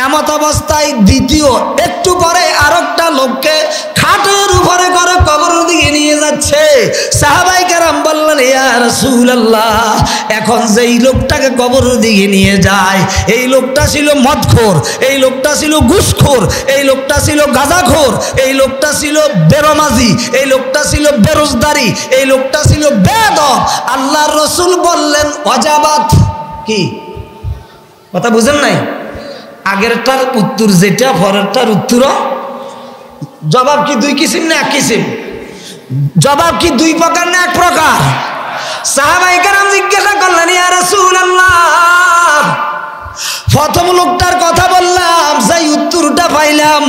এমত অবস্থায় দ্বিতীয় একটু পরে আরেকটা লোককে খাটের উপরে করে কবরের দিকে নিয়ে যাচ্ছে। সাহাবায়ে কেরাম বললেন, ইয়া রাসূলুল্লাহ, এখন যেই লোকটাকে কবরের দিকে নিয়ে যায়, এই লোকটা ছিল মদখোর, এই লোকটা ছিল ঘুষখোর, এই লোকটা ছিল গাঁজাখোর, এই লোকটা ছিল বেরমাজি, এই লোকটা ছিল বেরোজগারি, এই লোকটা ছিল বেয়াদব। আল্লাহর রাসূল বললেন, ওয়াজাবাত। কি কথা বুঝেন নাই? আগেরটার উত্তর যেটা, পরেরটার উত্তর। জবাব কি দুই কিসিম না এক কিসিম? জবাব কি দুই প্রকার না এক প্রকার? সাহাবায়ে কেরাম জিজ্ঞাসা করলেন, ইয়া রাসূলুল্লাহ, প্রথম লোকটার কথা বললাম, সেই উত্তরটা পাইলাম,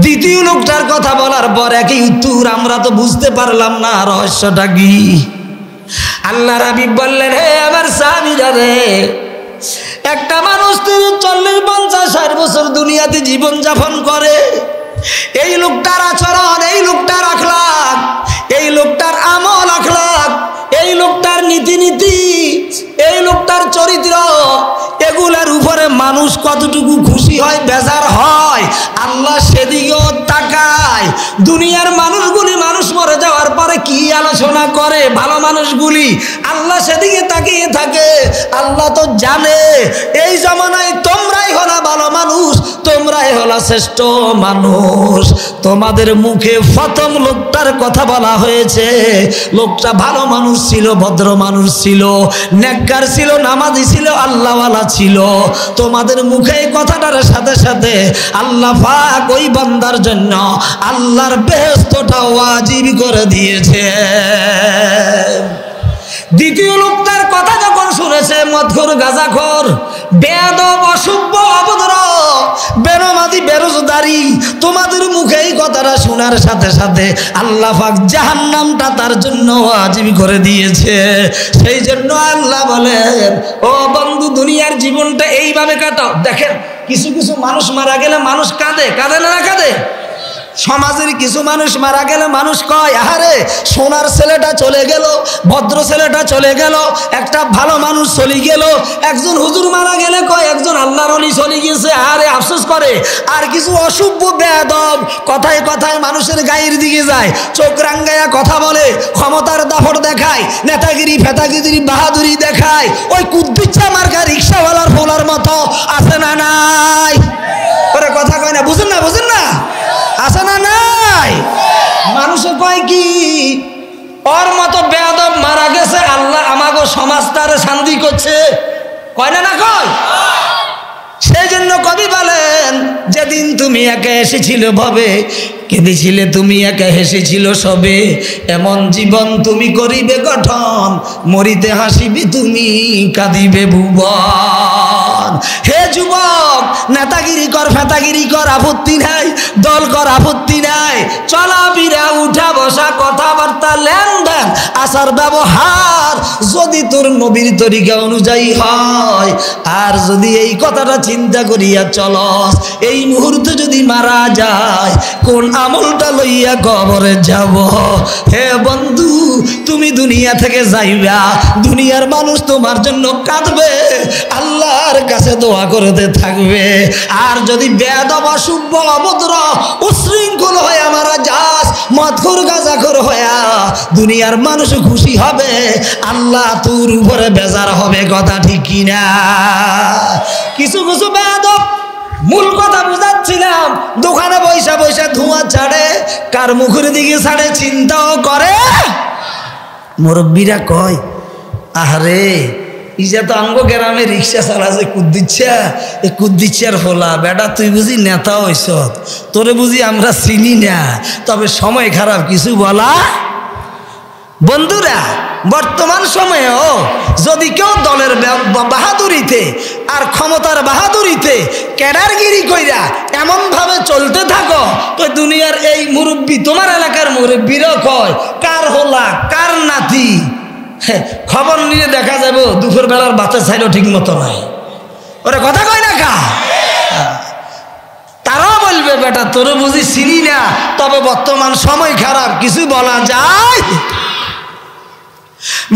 দ্বিতীয় লোকটার কথা বলার পর একই উত্তর, আমরা তো বুঝতে পারলাম না রহস্যটা কি। আল্লাহর হাবিব বললেন, হে আমার সাহাবীরা রে, একটা মানুষ 40-50-60 বছর দুনিয়াতে জীবন যাপন করে, এই লোকটার আচরণ, এই লোকটার আখলাক, এই লোকটার আমল আখলাক, এই লোকটার নীতি, এই লোকটার চরিত্র, এগুলার উপরে মানুষ কতটুকু খুশি হয়, বেজার হয়, আল্লাহ সেদিকেও তাকায়। দুনিয়ার মানুষগুলি মানুষ মরে যাওয়ার পরে কি আলোচনা করে, ভালো মানুষগুলি, আল্লাহ সেদিকে তাকিয়ে থাকে। আল্লাহ তো জানে এই জামানায় তোমরাই হলা ভালো মানুষ, তোমরাই হলা শ্রেষ্ঠ মানুষ। তোমাদের মুখে প্রথম লোকটার কথা বলা হয়েছে, লোকটা ভালো মানুষ ছিল, ভদ্র মানুষ ছিল, নেককার ছিল, নামাজি ছিল, আল্লাহওয়ালা ছিল। তোমাদের মুখে এই কথাটার সাথে সাথে আল্লাহ পাক ওই বান্দার জন্য আল্লাহর বেহেশতটা ওয়াজিব করে দিয়েছে। দ্বিতীয় লোকটার কথা যখন শুনেছে, মদখোর, গাঁজাখোর, বেয়াদব, অসভ্য, অভদ্র, বেরমাদি, বেরোজগারি, তোমাদের মুখে এই কথাটা শোনার সাথে সাথে আল্লাহ পাক জাহান্নামটা তার জন্য ওয়াজিব করে দিয়েছে। সেই জন্য আল্লাহ বলেন, ও বন্ধু, দুনিয়ার জীবনটা এইভাবে কাটাও। দেখেন, কিছু কিছু মানুষ মারা গেলে মানুষ কাঁদে, কাঁদে না কাঁদে? সমাজের কিছু মানুষ মারা গেলে মানুষ কয়, আরে সোনার ছেলেটা চলে গেল, ভদ্র ছেলেটা চলে গেল, একটা ভালো মানুষ চলে গেল। একজন হুজুর মারা গেলে কয়, একজন আল্লাহর ওলি চলে গেছে, আরে আফসোস করে। আর কিছু অসভ্য বেয়াদব কথায় কথায় মানুষের গায়ের দিকে যায়, চোখ রাঙ্গায়া কথা বলে, ক্ষমতার দাপট দেখায়, নেতাগিরি, ফেতাগিরি, বাহাদুরি দেখায়, ওই কুদ্দুচ্চা মার্কা রিক্সাওয়ালার ফোলার মতো আছে না নাই? ওরে কথা কয় না, বুঝেন না, বুঝেন না, আছে না নাই? মানুষে কয় কি, ওর মতো বেয়াদব মারা গেছে, আল্লাহ আমাগো সমাজটারে শান্তি করছে, কয় না, না কয়? সেই জন্য কবি বলেন, যেদিন তুমি একা এসেছিল ভবে, কেঁদেছিলে তুমি একা, হেসেছিল সবে, এমন জীবন তুমি করিবে গঠন, মরিতে হাসিবে তুমি, কাঁদিবে ভুবন। হে যুবক, নেতাগিরি কর, ফেতাগিরি কর, আপত্তি নাই, দল কর, আপত্তি নাই, চলাফেরা, উঠা বসা, কথাবার্তা, লেনদেন, আচার ব্যবহার যদি তোর নবীর তরিকা অনুযায়ী হয়, আর যদি এই কথাটা চিন্তা করিয়া চলস, এই মুহূর্তে যদি মারা যায়, কোন আমলটা লইয়া কবরে যাব? হে বন্ধু, তুমি দুনিয়া থেকে যাইবা, দুনিয়ার মানুষ তোমার জন্য কাঁদবে, আল্লাহর কাছে দোয়া করতে থাকবে। আর যদি বেয়াদব, অসভ্য, অভদ্র, উশৃঙ্খল হয়ে মারা যাস, মদখোর, গাঁজাখোর হইয়া, দুনিয়ার মানুষ খুশি হবে, আল্লাহ তোর উপরে বেজার হবে। কথা ঠিক কিনা? কিছু কিছু বেয়াদব, মূল কথা বুঝাচ্ছিলাম, দোকানে বৈশা বৈশা ধোঁয়া ছাড়ে, কার মুখের দিকে ছাড়ে চিন্তাও করে। মুরব্বীরা কয়, আরে ইজা তো আঙ্গ গ্রামে রিক্সা চালাছে কুদ্দিচ্ছা, এ কুদ্দিচ্ছার হোলা বেটা, তুই বুঝি নেতা হইস, তোরে বুঝি আমরা চিনি না, তবে সময় খারাপ, কিছু বলা। বন্ধুরা, বর্তমান সময়েও যদি কেউ দলের বাহাদুরিতে আর ক্ষমতার বাহাদুরিতে ক্যাডারগিরি কইরা এমনভাবে চলতে থাকো, তো দুনিয়ার এই মুরব্বী, তোমার এলাকার মুরব্বীরাও কয়, কার হোলা, কার নাতি, খবর নিয়ে দেখা যাবে দুপুর বেলার বাচ্চা ছাইলেও ঠিক মতো নাই। ওরা কথা কয় না কা? তারাও বলবে, বেটা তোরে বুঝি চিনি না, তবে বর্তমান সময় খারাপ, কিছু বলা যায়।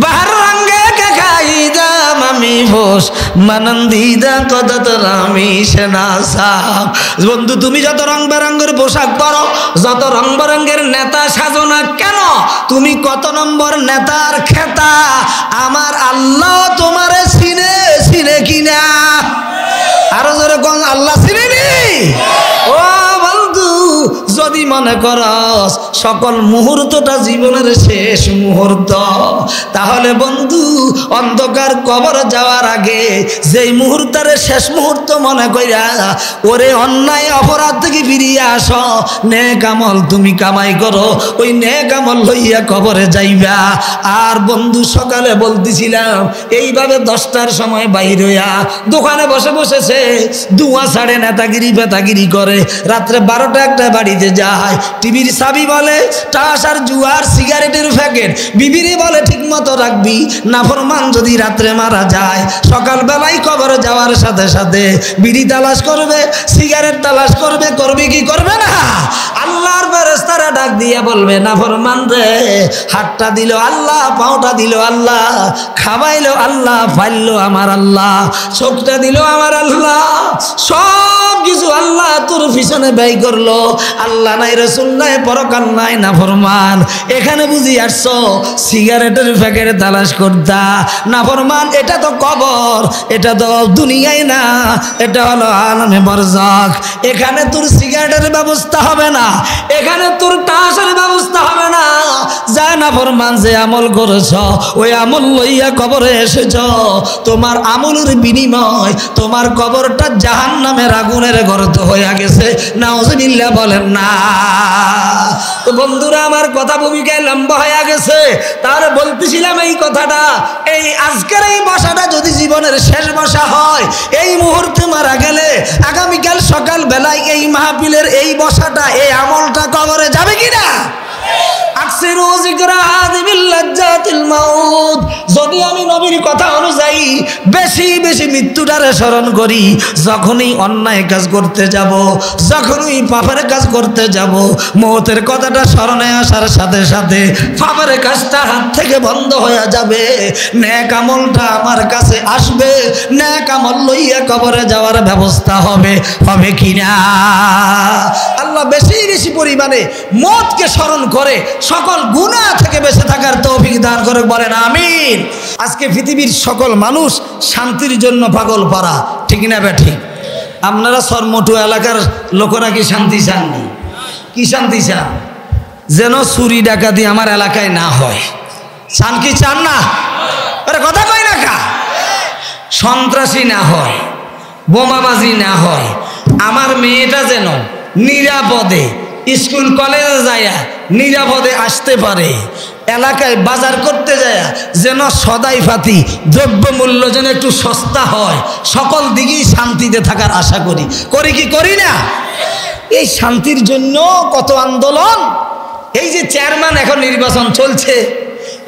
বাহার রঙ্গে কে খাই দাম আমি আমি ফোস মানন্দিদা কদত রামি সেনা সাহ। বন্ধু তুমি যত রং বেরঙ্গের পোশাক পরো, যত রং বেরঙ্গের নেতা সাজো না কেন, তুমি কত নম্বর নেতার খেতা, আমার আল্লাহ তোমারে চিনে চিনে কিনা। আরো জোরে কোন আল্লাহ চিনেনি? ও বন্ধু যদি মনে করস সকল মুহূর্তটা জীবনের শেষ মুহূর্ত, তাহলে বন্ধু অন্ধকার কবর যাওয়ার আগে যেই মুহূর্তের শেষ মুহূর্ত মনে কইরা ওরে অন্যায় অপরাধ থেকে ফিরিয়ে আস, নেক আমল তুমি কামাই করো, ওই নেক আমল লইয়া কবরে যাইবা। আর বন্ধু সকালে বলতেছিলাম এইভাবে 10টার সময় বাইর হইয়া দোকানে বসে বসেছে, দুয়া ছাড়ে নেতাগিরি পেতাগিরি করে, রাত্রে 12টা 1টা বাড়িতে যায়, টিভির চাবি বলে টাস আর জুয়ার সিগারেটের প্যাকেট, বিবিরে বলে ঠিক মতো রাখবি, নাফরমান যদি রাত্রে মারা যায় সকালবেলায় কবরে যাওয়ার সাথে সাথে বিড়ি তালাশ করবে, সিগারেট তালাশ করবে, করবে কি করবে না? আল্লাহর ফেরেশতারা ডাক দিয়ে বলবে নাফরমান রে, হাতটা দিল আল্লাহ, পাওটা দিল আল্লাহ, খাওয়াইলো আল্লাহ, ফাইললো আমার আল্লাহ, চোখটা দিল আমার আল্লাহ, সব কিছু আল্লাহ তোর পিছনে ব্যয় করলো। আল্লাহ নাই, রসুল নাই, পরকাল নাই, নাফরমান এখানে বুঝি আসছো সিগারেটের প্যাকেট তালাশ করতা? নাফরমান এটা তো কবর, এটা তো দুনিয়ায় না, এটা হলো আলামে বারজাখ। এখানে তোর সিগারেটের ব্যবস্থা হবে না, এখানে তোর টাসের ব্যবস্থা হবে না। যা নাফরমান যে আমল করেছ ওই আমল লইয়া কবরে এসেছ, তোমার আমলের বিনিময় তোমার কবরটা জাহান্নামের আগুনের গর্ত হয়ে গেছে। নাউজুবিল্লাহ বলেন না। তো বন্ধুরা আমার কথা ভূমিকায় লম্বা হয়ে গেছে, তাহলে বলতেছিলাম এই কথাটা, এই আজকের এই বসাটা যদি জীবনের শেষ বসা হয়, এই মুহূর্তে মারা গেলে আগামীকাল সকাল বেলায় এই মাহফিলের এই বসাটা, এই আমলটা কবরে যাবে কিনা? যদি আমি নবীর কথা অনুযায়ী বেশি বেশি মৃত্যুটারে স্মরণ করি, যখনই অন্যায় কাজ করতে যাব, যখনই পাপের কাজ করতে যাব, মওতের কথাটা স্মরণে আসার সাথে সাথে পাপের কাজটা হাত থেকে বন্ধ হয়ে যাবে, নেক আমলটা আমার কাছে আসবে, নেক আমল লইয়া কবরে যাওয়ার ব্যবস্থা হবে, হবে কিনা? আল্লাহ বেশি বেশি পরিমাণে মওতকে স্মরণ করে সকল গুনাহ থেকে বেঁচে থাকার তৌফিক দান করে, বলেন আমিন। আজকে পৃথিবীর সকল মানুষ শান্তির জন্য পাগল পারা, ঠিক না বেঠিক? আপনারা সরমটু এলাকার লোকেরা কি শান্তি চাননি? কি শান্তি চান? যেন চুরি ডাকাতি আমার এলাকায় না হয়, চান কি চান না? আরে কথা কই না কা? সন্ত্রাসী না হয়, বোমাবাজি না হয়, আমার মেয়েটা যেন নিরাপদে স্কুল কলেজে যায় নিরাপদে আসতে পারে, এলাকায় বাজার করতে যায় যেন সদাই পাতি দ্রব্যমূল্য যেন একটু সস্তা হয়, সকল দিকেই শান্তিতে থাকার আশা করি, করি কি করি না? এই শান্তির জন্য কত আন্দোলন। এই যে চেয়ারম্যান এখন নির্বাচন চলছে,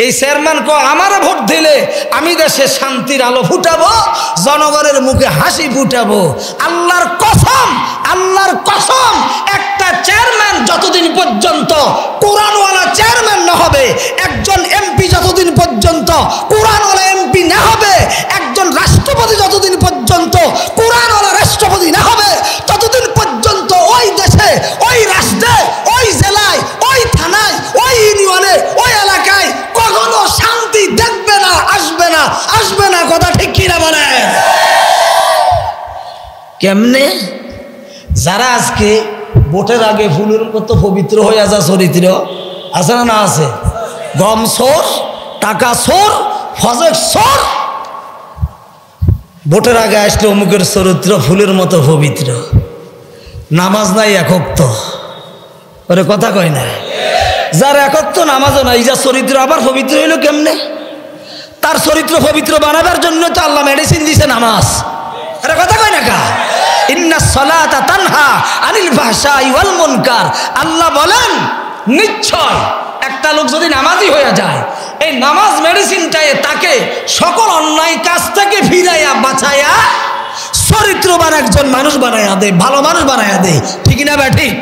এই চেয়ারম্যান আমার ভোট দিলে আমি দেশে শান্তির আলো ফুটাবো, জনগণের মুখে হাসি ফুটাবো। আল্লাহর কসম, আল্লাহর কসম, একটা চেয়ারম্যান যতদিন পর্যন্ত কোরআনওয়ালা চেয়ারম্যান না হবে, একজন এমপি যতদিন পর্যন্ত কোরআনওয়ালা এমপি না হবে, একজন রাষ্ট্রপতি যতদিন পর্যন্ত কোরআনওয়ালা রাষ্ট্রপতি না হবে, ততদিন পর্যন্ত ওই দেশে, ওই রাষ্ট্রে, ওই জেলায়, ওই থানায়, ওই ইউনিয়নে, ওই এলাকায় কখনো শান্তি দেখবে না, আসবে না, আসবে না। কথা ঠিক কিনা বলে? কেমনে? যারা আজকে ভোটের আগে ফুলের মতো পবিত্র হয়ে আসা চরিত্র আছে না? না আছে? গম সোর, টাকা সোর, ফজর সোর, ভোটের আগে আসলে অমুকের চরিত্র ফুলের মতো পবিত্র, নামাজ নাই একক তো, ওরে কথা কয় না? যার একক তো নামাজও নাই, যার চরিত্র আবার পবিত্র হইল কেমনে? তার চরিত্র পবিত্র বানাবার জন্য তো আল্লাহ মেডিসিন দিছে নামাজ, আরে কথা কয় না কা? ইন্নাস সালাতা তানহা আনিল ফাহশাই ওয়াল মুনকার। আল্লাহ বলেন নিশ্চয় একটা লোক যদি নামাজি হয়ে যায়, এই নামাজ মেডিসিনটায় তাকে সকল অন্যায় কাজ থেকে ফিরাইয়া বাঁচাইয়া চরিত্রবান একজন মানুষ বানাইয়া দেয়, ভালো মানুষ বানাইয়া দেয়, ঠিক না ব্যাঠিক?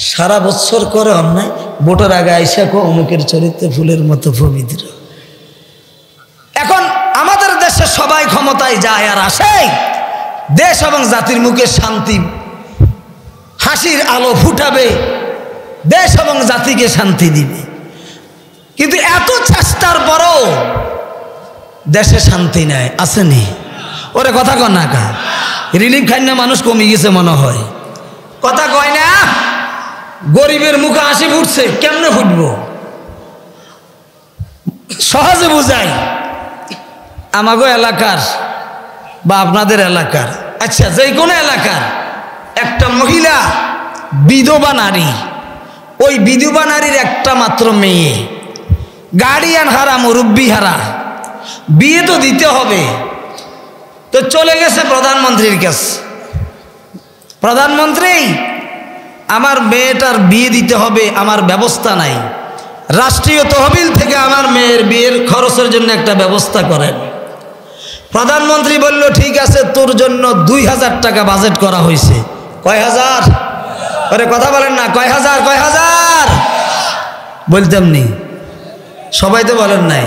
সারা বছর করে অন্যায়, ভোটের আগে আইসা কো অমুকের চরিত্রে ফুলের মতো পবিত্র। এখন সবাই ক্ষমতায় যায় আর আসে, দেশ এবং জাতির মুখে শান্তি হাসির আলো ফুটাবে, দেশ এবং জাতিকে শান্তি দিবে। কিন্তু এত চেষ্টার পরও দেশে শান্তি নাই, আসেনি? ওরে কথা কন না কা, রিলিফ খাই না মানুষ কমে গেছে মনে হয়, কথা কয় না। গরিবের মুখে হাসি ফুটছে, কেমনে ফুটবো? সহজে বুঝাই, আমাগো এলাকার বা আপনাদের এলাকার, আচ্ছা যে কোনো এলাকার একটা মহিলা বিধবা নারী, ওই বিধবা নারীর একটা মাত্র মেয়ে, গার্ডিয়ান হারা, মুরব্বী হারা, বিয়ে তো দিতে হবে, তো চলে গেছে প্রধানমন্ত্রীর কাছে। প্রধানমন্ত্রী, আমার মেয়েটার বিয়ে দিতে হবে, আমার ব্যবস্থা নাই, রাষ্ট্রীয় তহবিল থেকে আমার মেয়ের বিয়ের খরচের জন্য একটা ব্যবস্থা করেন। প্রধানমন্ত্রী বলল ঠিক আছে, তোর জন্য 2000 টাকা বাজেট করা হয়েছে। কয় হাজার? আরে কথা বলেন না, কয় হাজার? কয় হাজার বলতাম নি, সবাই তো বলেন নাই।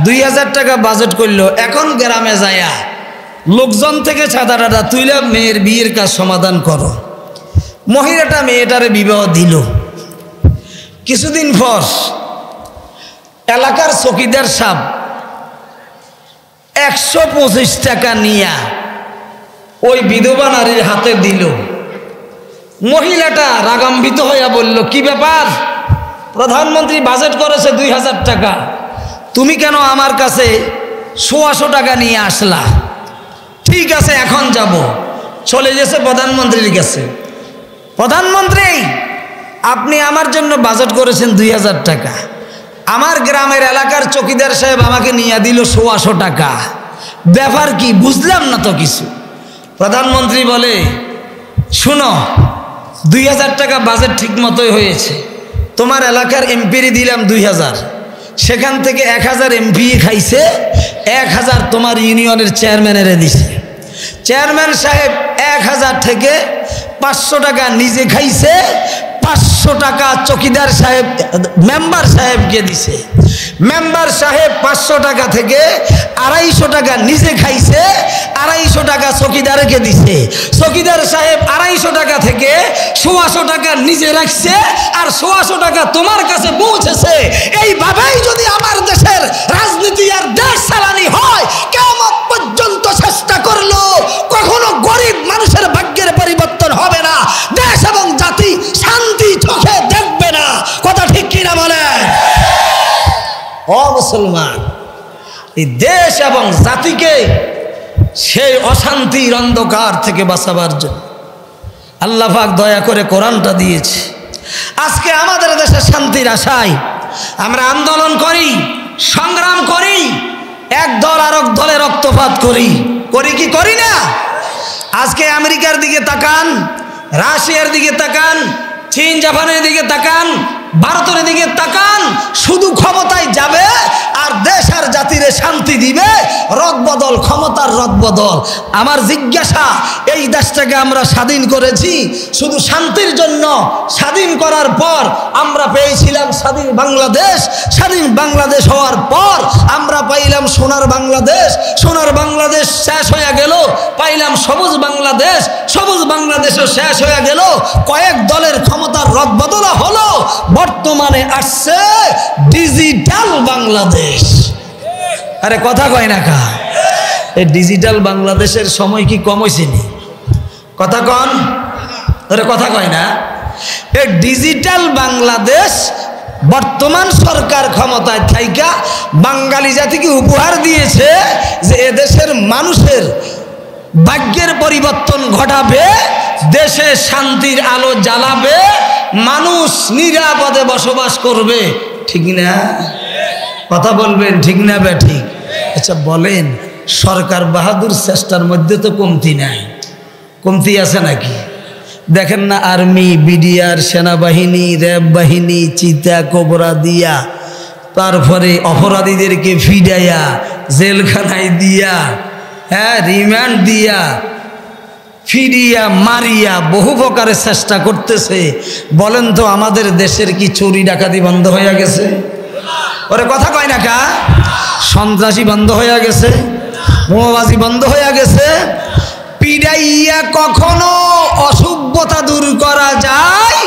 2000 টাকা বাজেট করলো। এখন গ্রামে যায়া লোকজন থেকে ছাদা টাদা তুইলা মেয়ের বিয়ের কাজ সমাধান করো। মহিলাটা মেয়েটারে বিবাহ দিল। কিছুদিন পর এলাকার চকিদার সাহেব 125 টাকা নিয়া ওই বিধবা নারীর হাতে দিল। মহিলাটা রাগান্বিত হইয়া বলল, কি ব্যাপার? প্রধানমন্ত্রী বাজেট করেছে 2000 টাকা, তুমি কেন আমার কাছে 100 টাকা নিয়ে আসলা? ঠিক আছে, এখন যাব। চলে গেছে প্রধানমন্ত্রীর কাছে। প্রধানমন্ত্রী, আপনি আমার জন্য বাজেট করেছেন 2000 টাকা, আমার গ্রামের এলাকার চকিদার সাহেব আমাকে নিয়ে দিল 100 টাকা, ব্যাপার কি? বুঝলাম না তো কিছু। প্রধানমন্ত্রী বলে, শুনো, 2000 টাকা বাজেট ঠিক মতোই হয়েছে, তোমার এলাকার এমপিরে দিলাম 2000, সেখান থেকে 1000 এমপি খাইছে, 1000 তোমার ইউনিয়নের চেয়ারম্যানেরে দিছে। চেয়ারম্যান সাহেব 1000 থেকে 500 টাকা নিজে খাইছে, 500 টাকা চকিদার সাহেব মেম্বার সাহেবকে দিছে। মেম্বার সাহেব 500 টাকা থেকে 250 টাকা নিজে খাইছে, 250 টাকা চকিদারকে দিছে। চকিদার সাহেব 250 টাকা থেকে 100 টাকা নিজে রাখছে, আর 100 টাকা তোমার কাছে পৌঁছেছে। এইভাবেই যদি আমার দেশের রাজনীতি আর দেশ চালানি হয়, কিয়ামত পর্যন্ত চেষ্টা করলো কখনো গরিব মানুষের ভাগ্যের পরিবর্তন হবে না, দেশ এবং জাতি শান্তি চোখে দেখবে না। কথা ঠিক কিনা বলেন? ও মুসলমান, এই দেশ এবং জাতিকে সেই অশান্তির অন্ধকার থেকে বাঁচাবার জন্য আল্লাহ পাক দয়া করে কোরআনটা দিয়েছে। আজকে আমাদের দেশে শান্তির আশায় আমরা আন্দোলন করি, সংগ্রাম করি, এক দল আর এক দলে রক্তপাত করি, করি কি করি না? আজকে আমেরিকার দিকে তাকান, রাশিয়ার দিকে তাকান, চীন জাপানের দিকে তাকান, ভারতের দিকে তাকান, শুধু ক্ষমতায় যাবে আর দেশ আর জাতিরে শান্তি দিবে, রদবদল, ক্ষমতার রদবদল। আমার জিজ্ঞাসা, এই দেশটাকে আমরা স্বাধীন করেছি শুধু শান্তির জন্য। স্বাধীন করার পর আমরা পেয়েছিলাম স্বাধীন বাংলাদেশ। স্বাধীন বাংলাদেশ হওয়ার পর আমরা পাইলাম সোনার বাংলাদেশ। সোনার বাংলাদেশ শেষ হয়ে গেল, পাইলাম সবুজ বাংলাদেশ। সবুজ বাংলাদেশও শেষ হয়ে গেল, কয়েক দলের ক্ষমতার রদবদল হলো। বর্তমানে আসছে ডিজিটাল বাংলাদেশ। আরে কথা কয় না কা? এই ডিজিটাল বাংলাদেশের সময় কি কম হয়েছে নি? কথা কন, আরে কথা কয় না? এই ডিজিটাল বাংলাদেশ বর্তমান সরকার ক্ষমতায় থাইকা বাঙালি জাতিকে উপহার দিয়েছে যে এদেশের মানুষের ভাগ্যের পরিবর্তন ঘটাবে, দেশে শান্তির আলো জ্বালাবে, মানুষ নিরাপদে বসবাস করবে। ঠিক না? কথা বলবেন ঠিক না বে ঠিক? আচ্ছা বলেন, সরকার বাহাদুর চেষ্টার মধ্যে তো কমতি নাই? কমতি আছে নাকি? দেখেন না, আর্মি, বিডিআর, সেনাবাহিনী, র্যাব বাহিনী চিতা কোবরা দিয়া, তারপরে অপরাধীদেরকে ফিডাইয়া জেলখানায় দিয়া, হ্যাঁ রিমান্ড দিয়া, ফিরিয়া মারিয়া বহু প্রকারের চেষ্টা করতেছে। বলেন তো আমাদের দেশের কি চুরি ডাকাতি বন্ধ হয়ে গেছে? ওরে কথা কয় না কা? সন্ত্রাসী বন্ধ হয়ে গেছে? বোমাবাজি বন্ধ হয়ে গেছে। পিড়াইয়া কখনো অসভ্যতা দূর করা যায়?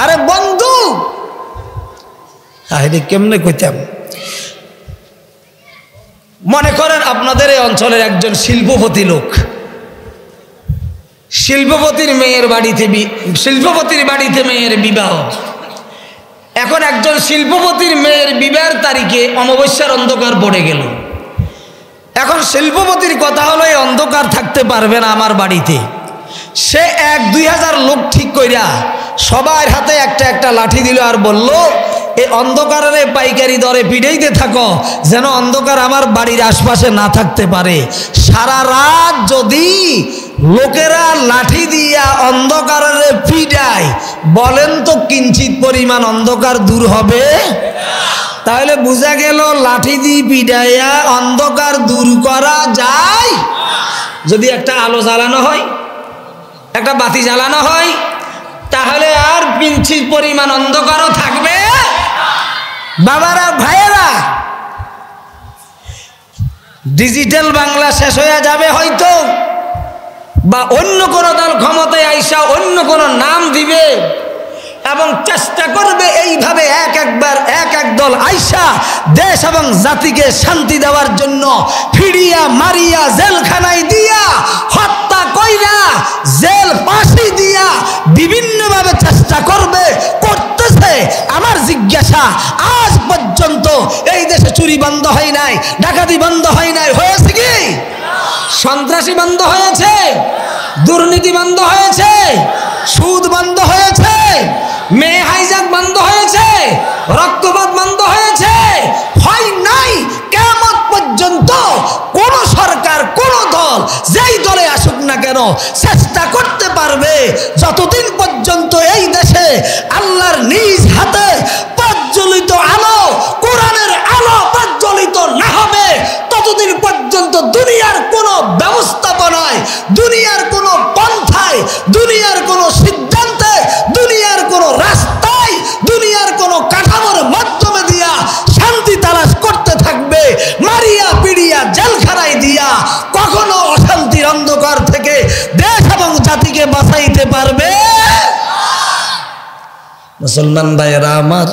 আরে বন্ধু, আরে কেমনে কইতাম, মনে করেন আপনাদের এই অঞ্চলের একজন শিল্পপতি লোক, শিল্পপতির বাড়িতে মেয়ের বিবাহ। এখন একজন শিল্পপতির মেয়ের বিবাহের তারিখে অমাবস্যার অন্ধকার পড়ে গেল। এখন শিল্পপতির কথা হলো এই অন্ধকার থাকতে পারবে না আমার বাড়িতে। সে 1-2 হাজার লোক ঠিক কইরা সবার হাতে একটা একটা লাঠি দিল আর বলল, এই অন্ধকারের পাইকারি দরে পিড়াইতে থাকো যেন অন্ধকার আমার বাড়ির আশপাশে না থাকতে পারে। সারা রাত যদি লোকেরা লাঠি দিয়া অন্ধকারের পিড়ায়, বলেন তো কিঞ্চিত পরিমাণ অন্ধকার দূর হবে? তাহলে বোঝা গেল লাঠি দিয়ে পিড়াইয়া অন্ধকার দূর করা যায়। যদি একটা আলো জ্বালানো হয়, একটা বাতি জ্বালানো হয়, তাহলে আর কিঞ্চিত পরিমাণ অন্ধকারও থাকবে। বাবারা, ভাইয়েরা, ডিজিটাল বাংলা শেষ হয়ে যাবে হয়তো, বা অন্য কোন দল ক্ষমতায় আইসা অন্য কোন নাম দিবে এবং চেষ্টা করবে এইভাবে এক এক দল আইসা দেশ এবং জাতিকে শান্তি দেওয়ার জন্য ফিরিয়া মারিয়া জেলখানায় দিয়া হত্যা কইরা জেল ফাঁসি দিয়া বিভিন্নভাবে চেষ্টা করতেছে। আমার জিজ্ঞাসা, আজ পর্যন্ত এই দেশে চুরি বন্ধ হয় নাই, ডাকাতি বন্ধ হয় নাই, হয়েছে কি? সন্ত্রাসী বন্ধ হয়েছে? দুর্নীতি বন্ধ হয়েছে? সুদ বন্ধ হয়েছে? মেয়ে হাইজাক বন্ধ হয়েছে? রক্তপাত বন্ধ হয়েছে? হয় নাই। কিয়ামত পর্যন্ত কোন সরকার, কোন দল, যেই দলে আসুক না কেন, চেষ্টা করতে পারবে যতদিন পর্যন্ত এই দেশে আল্লাহর নিজ হাতে প্রজ্বলিত আলো, কোরআনের আলো প্রজ্বলিত না হবে, ততদিন পর্যন্ত দুনিয়ার কোন ব্যবস্থাপনায়, দুনিয়ার কোন পন্থায়, দুনিয়ার কোন সিদ্ধান্তে, দুনিয়ার কোন রাস্তায়, দুনিয়ার কোন কাঠামোর মাধ্যমে দিয়া শান্তি তালাশ করতে থাকবে, মারিয়া পিড়িয়া জেলখানায় দিয়া কখনো অশান্তির অন্ধকার থেকে দেশ এবং জাতিকে বাঁচাইতে পারবে? মুসলমান ভাইয়েরা আমার,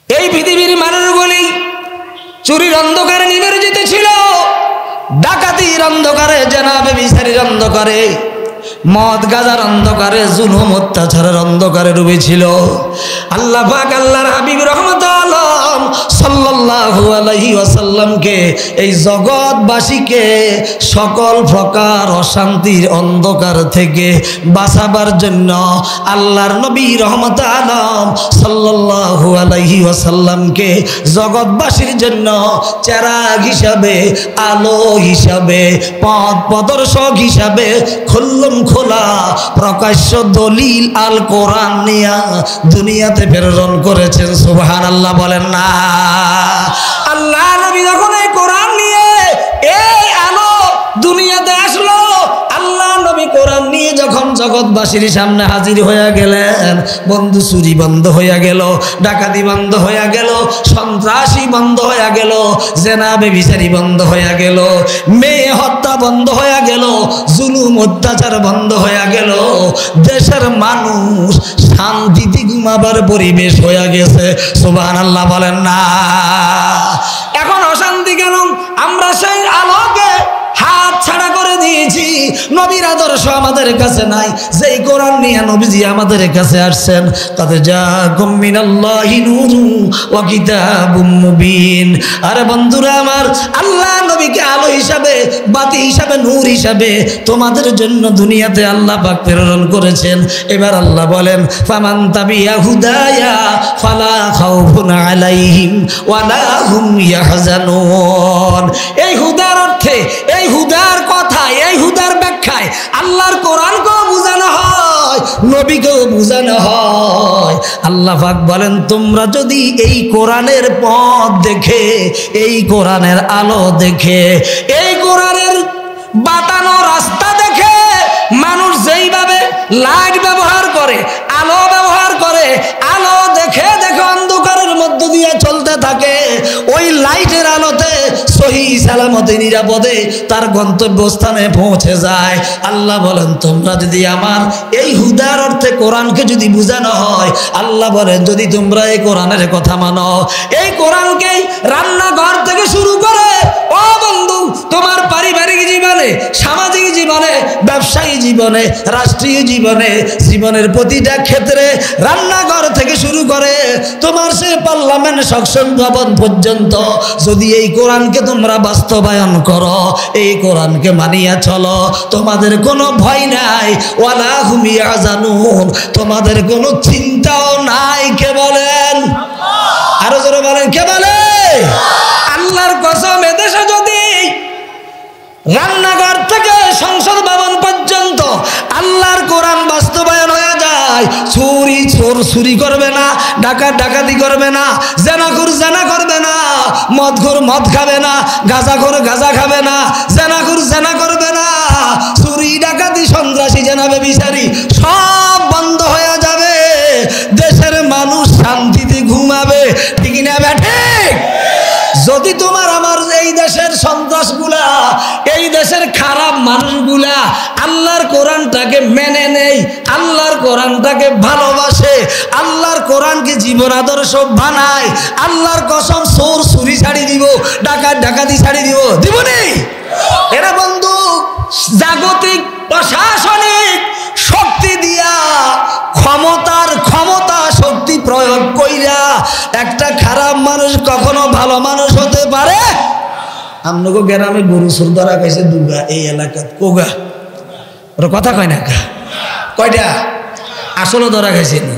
এই পৃথিবীর মানুষগুলি চুরির অন্ধকারে নিমজ্জিত ছিল, ডাকাতির অন্ধকারে, জেনাবে বিচারির অন্ধকারে, মদ গাজার অন্ধকারে, জুলুম অত্যাচারের অন্ধকারে ডুবেছিল। আল্লাহ পাক আল্লাহর হাবিব রহমতুল আলম সাল্লাল্লাহু আলাইহি ওয়াসাল্লামকে, এই জগৎবাসীকে সকল প্রকার অশান্তির অন্ধকার থেকে বাঁচাবার জন্য আল্লাহর নবী রহমতুল আলম সাল্লাল্লাহু আলাইহি ওয়াসাল্লামকে জগৎবাসীর জন্য চেরাগ হিসাবে, আলো হিসাবে, পথ প্রদর্শক হিসাবে খুল্লম খোলা প্রকাশ্য দলিল আল কোরআন নিয়া দুনিয়াতে প্রেরণ করেছেন। সুবহানাল্লাহ বলেন না? আল্লাহ নবী যখন এই কোরআন নিয়ে এই আলো দুনিয়াতে আসলো, আল্লাহ নবী কোরআন নিয়ে যখন জগৎবাসীর সামনে হাজির হয়ে গেলেন, বন্ধু চুরি বন্ধ হয়ে গেল, ডাকাতি বন্ধ হয়ে গেল, সন্ত্রাসী বন্ধ হয়ে গেল, জেনা ব্যভিচারী বন্ধ হয়ে গেল, মেয়ে হত্যা বন্ধ হয়ে গেল, জুলুম অত্যাচার বন্ধ হয়ে গেল, দেশের মানুষ শান্তিতে ঘুমাবার পরিবেশ হয়ে গেছে। সুবহানাল্লাহ বলেন না? এখন অশান্তি কেন? আমরা সেই আলোকে হাত ছাড়া করে দিয়েছি। নবীর আদর্শ আমাদের কাছে নাই। যেই কোরআন নিয়ে নবীজি আমাদের কাছে আসছেন, তাতে জাকুম মিনাল্লাহি নূরুন ওয়া কিতাবুম মুবিন। আরে বন্ধুরা আমার, আল্লাহ নবীকে আলো হিসাবে, বাতি হিসাবে, নূর হিসাবে তোমাদের জন্য দুনিয়াতে আল্লাহ পাক প্রেরণ করেছেন। এবার আল্লাহ বলেন, ফামান তাবিয়া হুদায়া ফালা খাউফুন আলাইহিম ওয়ালা হুম ইয়াহজানুন। এই হুদার অর্থে, এই হুদার কথা, এই হুদার ব্যাখ্যায় আল্লাহর কোরআনকেও বোঝানো হয়, নবীকেও বোঝানো হয়। আল্লাহ পাক বলেন, তোমরা যদি এই কোরআনের পথ দেখে, এই কোরআনের আলো দেখে, এই কোরআনের বাতানো রাস্তা দেখে, মানুষ যেইভাবে লাইট ব্যবহার করে, আলো ব্যবহার করে, আলো দেখে দেখে অন্ধকারের মধ্য দিয়ে চলতে থাকে, ওই লাইটের আলোতে সহি সালামতে নিরাপদে তার গন্তব্যস্থানে পৌঁছে যায়। আল্লাহ বলেন তোমরা যদি আমার এই হুদার অর্থে কোরআনকে যদি বোঝানো হয়, আল্লাহ বলেন যদি তোমরা এই কোরআনের কথা মানো, এই কোরআনকেই রান্নাঘর থেকে শুরু করে ও বন্ধু তোমার পারিবারিক জীবনে, সামাজিক জীবনে, ব্যবসায়ী জীবনে, রাষ্ট্রীয় জীবনে, জীবনের প্রতিটা ক্ষেত্রে, রান্নাঘর থেকে শুরু করে তোমার সে পার্লামেন্ট সংসদ ভবন পর্যন্ত যদি এই কোরআনকে তোমরা বাস্তবায়ন করো, এই কোরআনকে মানিয়া চলো, তোমাদের কোনো ভয় নাই, ওয়ালা হুম ইয়াহজানুন, তোমাদের কোনো চিন্তাও নাই। কে বলেন? আরো জোরে বলেন, কে বলে? আল্লাহর কসম, এদেশে যদি রান্নাঘর থেকে সংসদ ভবন পর্যন্ত আল্লাহর কোরআন বাস্তবায়ন হয়ে যায়, চোর চুরি করবে না, ডাকাত ডাকাতি করবে না, জেনাখোর জেনা করবে না, মদখোর মদ খাবে না, গাঁজাখোর গাঁজা খাবে না, জেনাখোর জেনা করবে না, চুরি ডাকাতি সন্ত্রাসী জেনাবে বিচারি সব বন্ধ হয়ে যাবে, দেশের মানুষ শান্তিতে ঘুমাবে। ঠিক না বেঠে? যদি তোমার আমার এই দেশের সন্ত্রাসগুলা, এই দেশের খারাপ মানুষগুলা আল্লাহর কোরআনটাকে মেনে নেই, আল্লাহর কোরআনটাকে ভালোবাসে, আল্লাহর কোরআনকে জীবন আদর্শ বানায়, আল্লাহর কসম চোর চুরি ছাড়ি দিব, ডাকাত ডাকাতি ছাড়ি দিব নেই? এরা বন্ধু জাগতিক প্রশাসনিক শক্তি দিয়া ক্ষমতা শক্তি প্রয়োগ কইরা একটা খারাপ মানুষ কখনো ভালো মানুষ হতে পারে? আমনগো গ্রামে গরু চোর ধরা খাইছে দুগা, এই এলাকাত কোগা, ওরা কথা কয় না কা কয়টা? আসলে ধরা খাইছে না?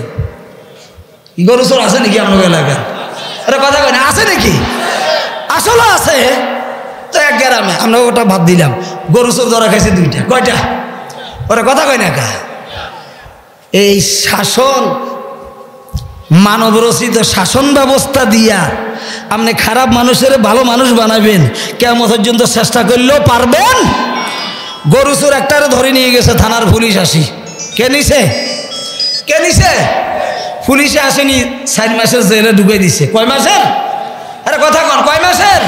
গরু চোর আছে নাকি আমনগো এলাকাত? ওরা কথা কয় না, আছে নাকি? আসলে আছে তো এক গ্রামে, আমরা ওটা বাদ দিলাম, গরু চোর ধরা খাইছে দুইটা, কয়টা? ওরা কথা কয় না কা? এই শাসন, মানব রচিত শাসন ব্যবস্থা দিয়া আপনি খারাপ মানুষের ভালো মানুষ বানাবেন, কেমন পর্যন্ত চেষ্টা করলেও পারবেন? গরু চোর একটারে ধরে নিয়ে গেছে থানার পুলিশ, আসি কে নিছে? কে নিছে? পুলিশে আসেনি, 4 মাসের জেলে ঢুকে দিছে। কয় মাসের? আরে কথা কন, কয় মাসের?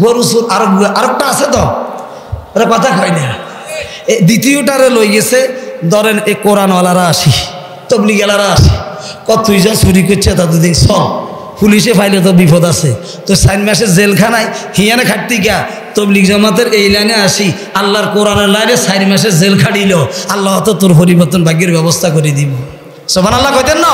গরু চোর আরেকটা আছে তো, ওরা কথা কয় না। দ্বিতীয়টারে লই গেছে, ধরেন এই কোরআনওয়ালারা আসি, তবলিগেলারা আসি, কতই যা চুরি করছে তাদের দিন সব পুলিশে ফাইলে তো বিপদ আছে, তো 4 মাসের জেলখানায় হিয়ানে খাটতি গা তবলিগ জামাতের এই লাইনে আসি, আল্লাহর কোরআনের লাইনে 4 মাসের জেল খাটিল, আল্লাহ তো তোর পরিবর্তন ভাগ্যের ব্যবস্থা করে দিব। সুবহানাল্লাহ কইতেন না?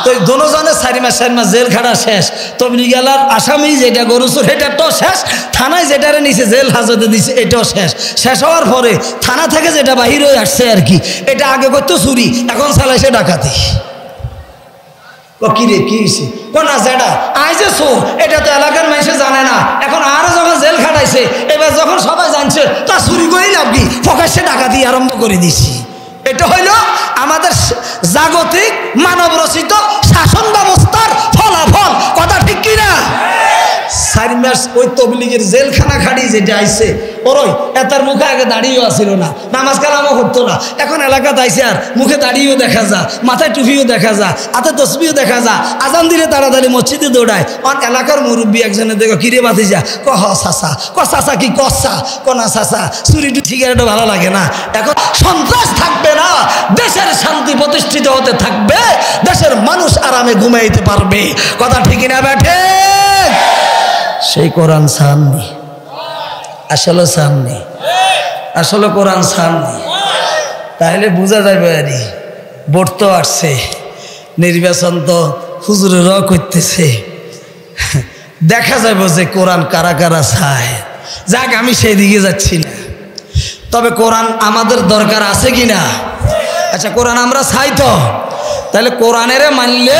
তো দোনোজনে 4 মাস জেল খাটা শেষ, তবলিগেলার আসামি যেটা গরু চোর সেটা তো শেষ, থানায় যেটারে নিচে জেল হাজতে দিছে এটাও শেষ হওয়ার পরে থানা থেকে যেটা বাহির হয়ে আসছে আর কি, এটা আগে করতো চুরি, এখন চালাইছে ডাকাতি। কিরে কি হয়েছে? না যেটা আইছে চোর, এটা তো এলাকার মানুষে জানে না, এখন আরো যখন জেল খাটাইছে, এবার যখন সবাই জানছে তা চুরি করেই লাভ কি, প্রকাশ্যে ডাকাতি আরম্ভ করে দিছি। এটা হইল আমাদের জাগতিক মানব রচিত শাসন ব্যবস্থার ফলাফল। কথা ঠিক কিনা? 4 মাস ওই তবলিগের জেলখানা খাড়ি যেটা আইছে, ওরই এতার মুখে আগে দাঁড়িয়েও আসিল না, নামাজ কালামও করতো না, এখন এলাকাতে আইসে আর মুখে দাঁড়িয়েও দেখা যা, মাথায় টুপিও দেখা যা, হাতে তসবিও দেখা যা, আজান দিলে তাড়াতাড়ি মসজিদে দৌড়ায়। অন এলাকার মুরব্বী একজনে দেখো, কিরে বাতিজা? ক হ চাচা। ক চাচা কি কচ্ছা? ক না চাচা, চুরি সিগারেটও ভালো লাগে না, এখন সন্ত্রাস থাকবে না, দেশের শান্তি প্রতিষ্ঠিত হতে থাকবে, দেশের মানুষ আরামে ঘুমাইতে পারবে। কথা ঠিক না বেঠে? সেই কোরআন সামনে, আসলে সামনে, আসলে কোরআন সামনে, তাহলে বোঝা যাবে আরে ভোট তো আসছে, নির্বাচন তো হুজুরেরাও করতেছে, দেখা যাবে যে কোরআন কারা কারা চায়। যাক, আমি সেই দিকে যাচ্ছি না, তবে কোরআন আমাদের দরকার আছে কিনা? আচ্ছা, কোরআন আমরা চাই তো, তাহলে কোরআনের মানলে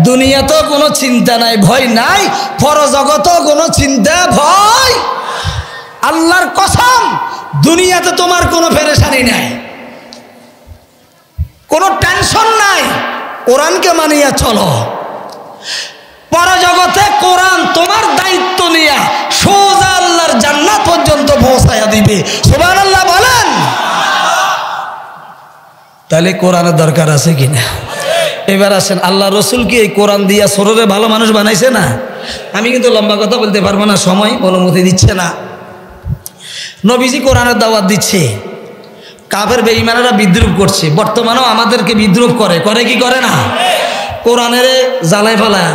দুনিয়াতেও কোনো চিন্তা নাই, ভয় নাই, পরজগতেও কোনো চিন্তা ভয়। আল্লাহর কসম, দুনিয়াতে তোমার কোনো পেরেশানি নাই, কোনো টেনশন নাই, কোরআনকে মানিয়া চলো। পরজগতে কোরআন তোমার দায়িত্ব নিয়ে সোজা আল্লাহর জান্নাত পর্যন্ত পৌঁছায়া দিবে। সুবহানাল্লাহ বলেন। তাহলে কোরআনের দরকার আছে কিনা? এবার আসেন, আল্লাহ রসুল কি এই কোরআন দিয়া সররে ভালো মানুষ বানাইছে না? আমি কিন্তু লম্বা কথা বলতে পারবো না, সময় অনুমতি দিচ্ছে না। নবীজি কোরআনের দাওয়াত দিচ্ছে, কাফের বেঈমানেরা বিদ্রুপ করছে, বর্তমানেও আমাদেরকে বিদ্রুপ করে, করে কি করে না? কোরআনের জ্বালায় ফালা,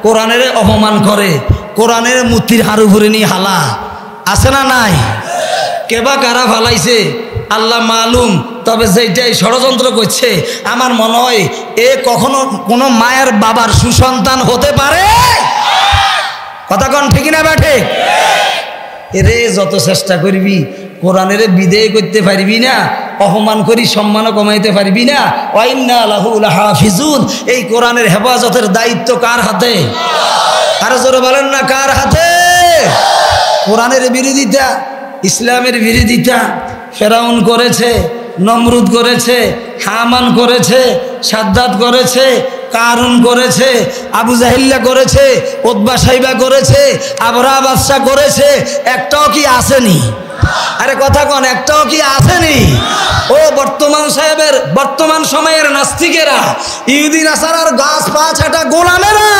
কোরআনের অপমান করে, কোরআনের মূর্তির হাড়ু ভরে নিয়ে হালা, আছে না নাই? কেবা কারা ফালাইছে আল্লাহ মালুম, তবে যেটাই ষড়যন্ত্র করছে আমার মনে হয় এ কখনো কোনো মায়ের বাবার সুসন্তান হতে পারে? কথা কন ঠিক না ব্যাঠে? এরে যত চেষ্টা করবি কোরআনের বিদেয় করতে পারবি না, অপমান করি সম্মানও কমাইতে পারবি না। ওয়াইন্না লাহু লাহাফিজুন, এই কোরআনের হেফাজতের দায়িত্ব কার হাতে? আরো জোরে বলেন না, কার হাতে? কোরআনের বিরোধিতা, ইসলামের বিরোধিতা ফেরাউন করেছে, নমরুদ করেছে, হামান করেছে, সাদ্দাত করেছে, কারুন করেছে, আবু জাহিল্লা করেছে, উতবা সাইবা করেছে, আবরাহা বাদশা করেছে, একটাও কি আসেনি? আরে কথা কন, একটাও কি আসেনি? ও বর্তমান সময়ের নাস্তিকেরা, ইহুদি নাসারার গাছ পা ছাটা গোলামেরা,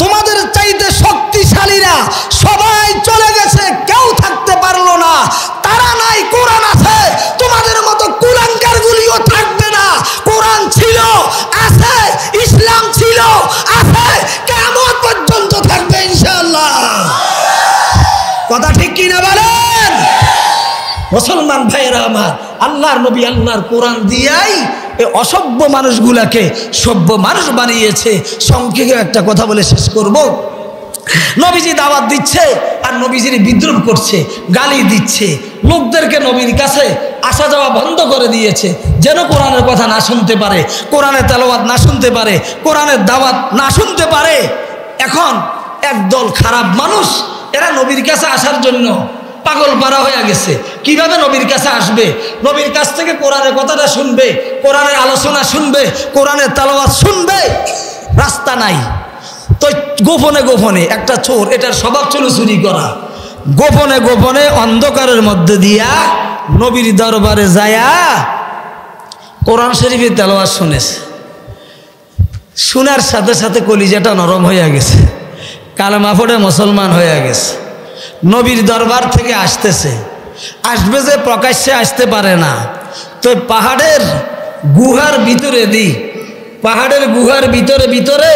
তোমাদের চাইতে শক্তিশালীরা সবাই চলে গেছে, কেউ থাকতে পারলো না। তারা নাই, কোরআন আছে, তোমাদের মতো কুলাঙ্গার গুলিও থাকবে না। কোরআন ছিল, আছে, ইসলাম ছিল, আছে, কিয়ামত পর্যন্ত থাকবে ইনশাআল্লাহ। কথা ঠিক কিনা বলেন? মুসলমান ভাইয়েরা আমার, আল্লাহর নবী আল্লাহর কোরআন দিয়াই এই অসভ্য মানুষগুলাকে সভ্য মানুষ বানিয়েছে। সংক্ষেপে একটা কথা বলে শেষ করব। নবীজি দাওয়াত দিচ্ছে আর নবীজির বিদ্রুপ করছে, গালি দিচ্ছে, লোকদেরকে নবীর কাছে আসা যাওয়া বন্ধ করে দিয়েছে, যেন কোরআনের কথা না শুনতে পারে, কোরআনের তেলাওয়াত না শুনতে পারে, কোরআনের দাওয়াত না শুনতে পারে। এখন একদল খারাপ মানুষ, এরা নবীর কাছে আসার জন্য পাগল পারা হয়ে গেছে। কিভাবে নবীর কাছে আসবে? নবীর কাছ থেকে কোরআনের কথাটা শুনবে, কোরআনের আলোচনা শুনবে, কোরআনের তেলাওয়াত শুনবে, রাস্তা নাই। তো গোপনে গোপনে একটা চোর, এটার স্বভাব ছিল চুরি করা, গোপনে গোপনে অন্ধকারের মধ্যে দিয়া নবীর দরবারে যায়া কোরআন শরীফের তেলাওয়াত শুনেছে। শোনার সাথে সাথে কলিজাটা নরম হয়ে গেছে, কালেমা পড়ে মুসলমান হয়ে গেছে। নবীর দরবার থেকে আসতেছে, আসবে যে প্রকাশ্যে আসতে পারে না। তো পাহাড়ের গুহার ভিতরে পাহাড়ের গুহার ভিতরে ভিতরে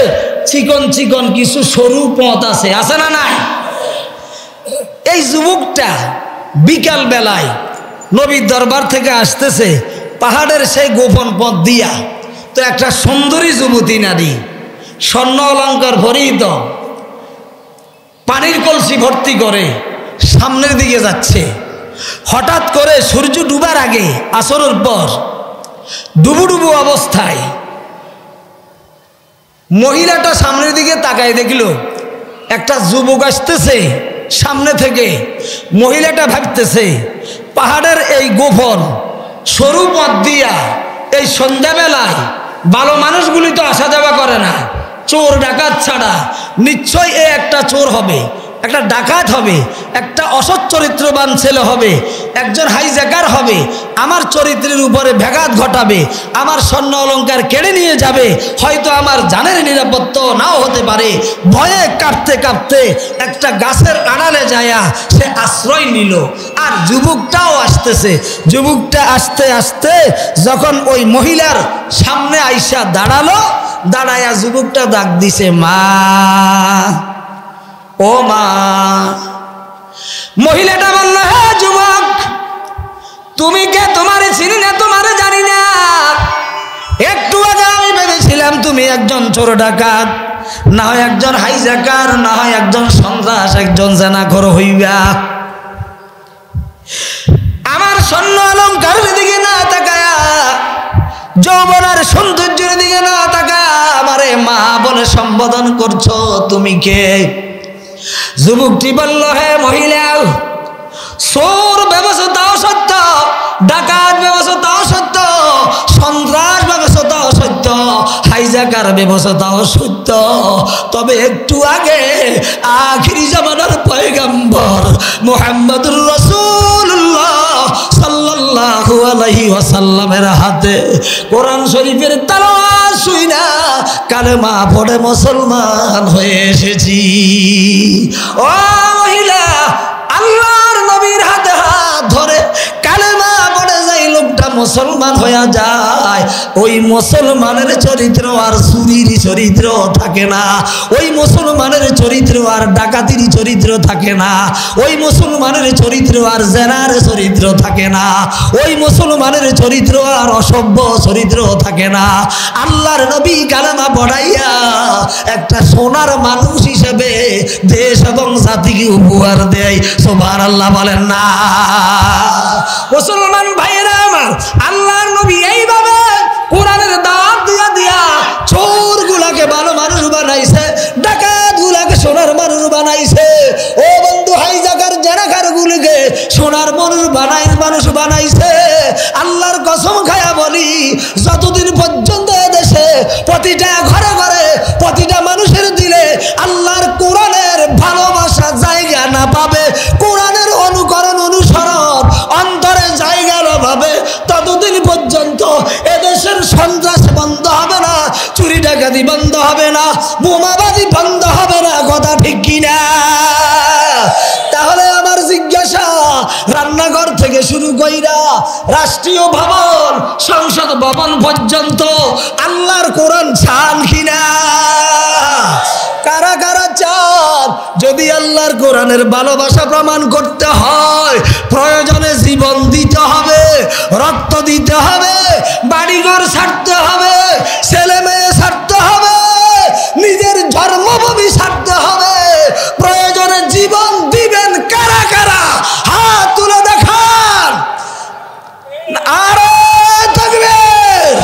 চিকন চিকন কিছু সরু পথ আছে, আছে না নাই? এই যুবকটা বিকাল বেলায় নবীর দরবার থেকে আসতেছে পাহাড়ের সেই গোপন পথ দিয়া। তো একটা সুন্দরী যুবতী নারী, স্বর্ণ অলঙ্কার ভরিত, পানির কলসি ভর্তি করে সামনের দিকে যাচ্ছে। হঠাৎ করে সূর্য ডুবার আগে, আসরের পর ডুবু ডুবু অবস্থায় মহিলাটা সামনের দিকে তাকায় দেখল একটা যুবক আসতেছে সামনে থেকে। মহিলাটা ভাবতেছে পাহাড়ের এই গোপন সরু পথ দিয়া এই সন্ধ্যাবেলায় ভালো মানুষগুলি তো আসা যাওয়া করে না, চোর ডাকাত ছাড়া, নিশ্চয় এ একটা চোর হবে, একটা ডাকাত হবে, একটা অসৎ চরিত্রবান ছেলে হবে, একজন হাইজ্যাকার হবে, আমার চরিত্রের উপরে ব্যাঘাত ঘটাবে, আমার স্বর্ণ অলঙ্কার কেড়ে নিয়ে যাবে, হয়তো আমার জানের নিরাপত্তা নাও হতে পারে। ভয়ে কাঁপতে কাঁপতে একটা গাছের আড়ালে যায়া সে আশ্রয় নিল। আর যুবকটাও আসতেছে। যুবকটা আস্তে আস্তে যখন ওই মহিলার সামনে আইসা দাঁড়ালো, দাঁড়ায়া যুবকটা ডাক দিছে, মা, ও মা। মহিলাটা বলল, হ্যাঁ যুবক, তুমি কে? তোমারে চিনি না, তোমারে জানি না। একটু আগে আমি ভেবেছিলাম তুমি একজন চোর ডাকাত, না হয় একজন হাইজ্যাকার, না হয় একজন সন্ত্রাস, একজন জেনাখোর হইবা। আমার স্বর্ণ অলঙ্কারের দিকে না তাকায়া, যৌবনের সৌন্দর্যের দিকে না তাকায়া আমারে মা বলে সম্বোধন করছো, তুমি কে? যুবকটি বলল, হে মহিলা, চোর ব্যবস্থাও সত্য, ডাকাত ব্যবস্থাও সত্য, সন্ত্রাস ব্যবস্থাও সত্য, হাইজ্যাকার ব্যবস্থাও সত্য। তবে একটু আগে আখিরি জামানার পয়গম্বর মুহাম্মদুর রাসূলুল্লাহ সাল্লাল্লাহু আলাইহি ওয়াসাল্লামের হাতে কোরআন শরীফের তেলাওয়াত শুইনা কালেমা পড়ে মুসলমান হয়ে এসেছি। ও মহিলা, আল্লাহর নবীর হাতে হাত ধরে কালেমা পড়ে যাই লোকটা মুসলমান হয়ে যায়, ওই মুসলমানের চরিত্র আর চুরির চরিত্র থাকে না, ওই মুসলমানের চরিত্র আর ডাকাতির চরিত্র থাকে না, ওই মুসলমানের চরিত্র আর জেনার চরিত্র থাকে না, ওই মুসলমানের চরিত্র আর অসভ্য চরিত্র থাকে না। আল্লাহর নবী কালেমা পড়াইয়া একটা সোনার মানুষ হিসেবে দেশ এবং জাতিকে উপহার দেয়। সুবহানাল্লাহ বলেন না? মুসলমান ভাইয়েরা আমার, আল্লাহর নবী এইভাবে কোরআনের দাওয়াত দিয়া দিয়া চোর গুলাকে ভালো মানুষ বানাইছে, ডাকাত গুলাকে সোনার মানুষ বানাইছে। ও বন্ধু, হাইজাকার জেনাকার গুলিকে সোনার মানুষ বানাইছে। আল্লাহর কসম খায়া বলি, যতদিন পর্যন্ত দেশে প্রতিটা ঘরে ঘরে প্রতিটা মানুষের দিলে আল্লাহর কোরআনের ভালোবাসা জায়গা না পাবে, কোরআনের অনুকরণ অনুসরণ অন্তরে জায়গা না পাবে, ততদিন পর্যন্ত এদেশের সন্ত্রাস বন্ধ হবে না, চুরি ডাকাতি বন্ধ হবে না, বোমাবাজি বন্ধ হবে না। কথা ঠিক কিনা? তাহলে আমার জিজ্ঞাসা, রান্নাঘর থেকে শুরু কইরা রাষ্ট্রীয় ভবন, সংসদ ভবন পর্যন্ত আল্লাহর কোরআন চান কিনা? কারা কারা চান? যদি আল্লাহর কোরআনের ভালোবাসা প্রমাণ করতে হয়, প্রয়োজনে জীবন দিতে হবে, রক্ত দিতে হবে, বাড়িঘর ছাড়তে হবে, ছেলে মেয়ে ছাড়তে হবে, নিজের জন্মভূমি ছাড়তে হবে, প্রয়োজনে জীবন দিবেন। কারা কারা হাত তুলে দেখান। আরে তাকবীর,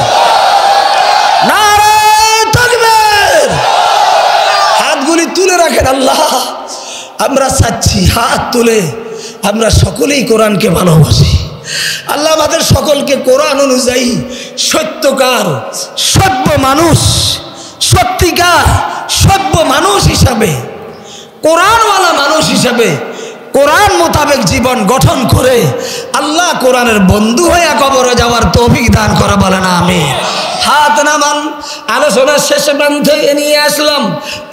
নারে তাকবীর। হাতগুলি তুলে রাখেন। আল্লাহ, আমরা চাচ্ছি হাত তুলে আমরা সকলেই কোরআনকে ভালোবাসি। আল্লাহ আমাদের সকলকে কোরআন অনুযায়ী সত্যকার সভ্য মানুষ, সত্যিকার সভ্য মানুষ হিসাবে, কোরআনওয়ালা মানুষ হিসাবে কোরআন মোতাবেক জীবন গঠন করে আল্লাহ কোরআনের বন্ধু হয়ে কবরে যাওয়ার তৌফিক দান করে। বলেন আমিন। হাত নামান। আলোচনার শেষ প্রান্তে নিয়ে আসলাম,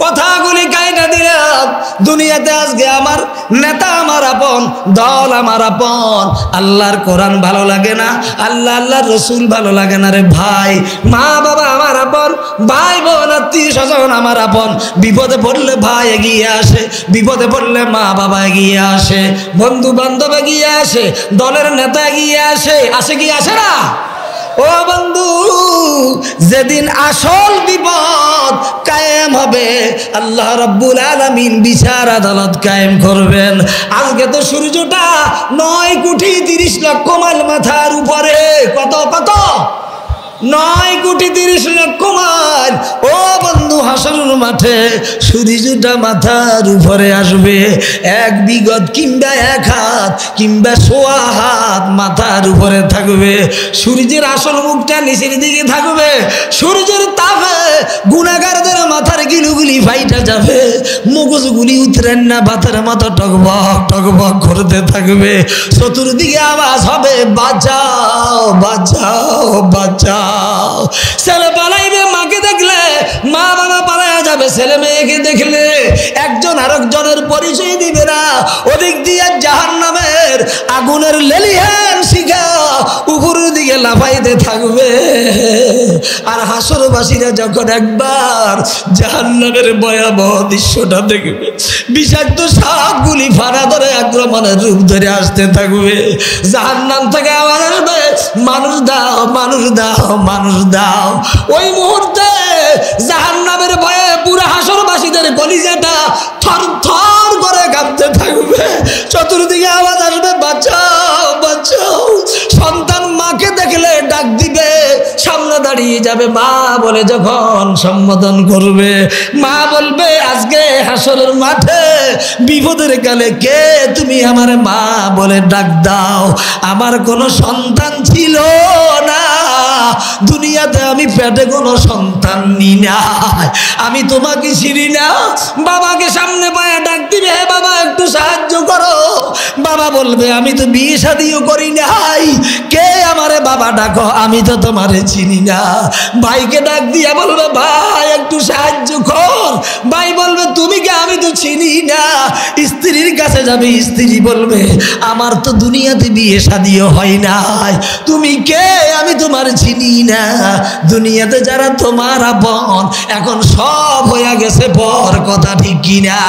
কথাগুলি কাইটা দিলাম। দুনিয়াতে আজকে আমার নেতা আমার আপন, দল আমার আপন, আল্লাহর কোরআন ভালো লাগে না, আল্লাহর রসুল ভালো লাগে না রে ভাই। মা বাবা আমার আপন, ভাই বোন আত্মীয় স্বজন আমার আপন। বিপদে পড়লে ভাই এগিয়ে আসে, বিপদে পড়লে মা বাবা এগিয়ে আসে, বন্ধু বান্ধব এগিয়ে আসে, দলের নেতা এগিয়ে আসে। আসে কি আসে না? ও বন্ধু, যেদিন আসল বিপদ কায়েম হবে, আল্লাহ রাব্বুল আলামিন বিচার আদালত কায়েম করবেন। আজকে তো সূর্যটা 9,30,00,000 মাইল মাথার উপরে। কত কত? 9,30,00,000 মাইল। ও বন্ধু, হাসরের মাঠে সূর্যটা মাথার উপরে আসবে। 1 বিগত কিংবা 1 হাত কিংবা 1.25 হাত মাথার উপরে থাকবে। সূর্যের আসল মুখটা নিচের দিকে থাকবে। সূর্যের তাপে গুনাহগারদের মাথার গিলুগুলি ফাইটা যাবে, মগজগুলি উতরেন না ভাতের মতো টকবক টকবক করতে থাকবে। চতুর্দিকে আওয়াজ হবে, বাঁচাও বাঁচাও বাঁচাও। ছেলে পালাইবে মাকে দেখলে, মা বাবা পালাইয়া যাবে ছেলে মেয়েকে দেখলে। একজন আরেকজনের পরিচয় দিবে না। ওদিক দিয়ে জাহান্নামের আগুনের লেলিহান শিখা উপরের দিকে লাফাইতে থাকবে। আর হাসরবাসীরা যখন একবার জাহান্নামের ভয়াবহ দৃশ্যটা দেখবে, বিষাক্ত সাপগুলি ফানা ধরে আক্রমণের রূপ ধরে আসতে থাকবে। জাহান্নাম থেকে আওয়াজ আসবে, মানুষ দাও মানুষ দাও মানুষ দাও। ওই মুহূর্তে জাহান্নামের ভয়ে পুরো হাসরবাসীদের কলিজাটা থর থর করে কাঁপতে থাকবে। চতুর্দিকে আওয়াজ আসবে, বাঁচাও বাঁচাও। সন্তান মাকে দেখলে ডাক দিবে, সামনে দাঁড়িয়ে যাবে মা বলে যখন সম্বোধন করবে, মা বলবে, আজকে হাসরের মাঠে বিপদের কালে কে তুমি আমার মা বলে ডাক দাও? আমার কোনো সন্তান ছিল না, দুনিয়াতে আমি পেটে কোনো সন্তান নি না, আমি তোমাকে চিনি না। বাবাকে সামনে পায়ে ডাক দিবে, হে বাবা একটু সাহায্য করো। বাবা বলবে আমি তো বিয়ে শাদিও করি নাই, কে আমারে বাবা ডাকো, আমি তো তোমারে চিনি না। ভাইকে ডাক দিয়া বলবে ভাই একটু সাহায্য কর, ভাই বলবে তুমি কে, আমি তো চিনি না। স্ত্রীর কাছে যাবে, স্ত্রী বলবে আমার তো দুনিয়াতে বিয়ে শাদিও হয় নাই, তুমি কে, আমি তোমার চিনি না। দুনিয়াতে যারা তোমার আপন এখন সব হয়ে গেছে পর, কথা ঠিক কিনা?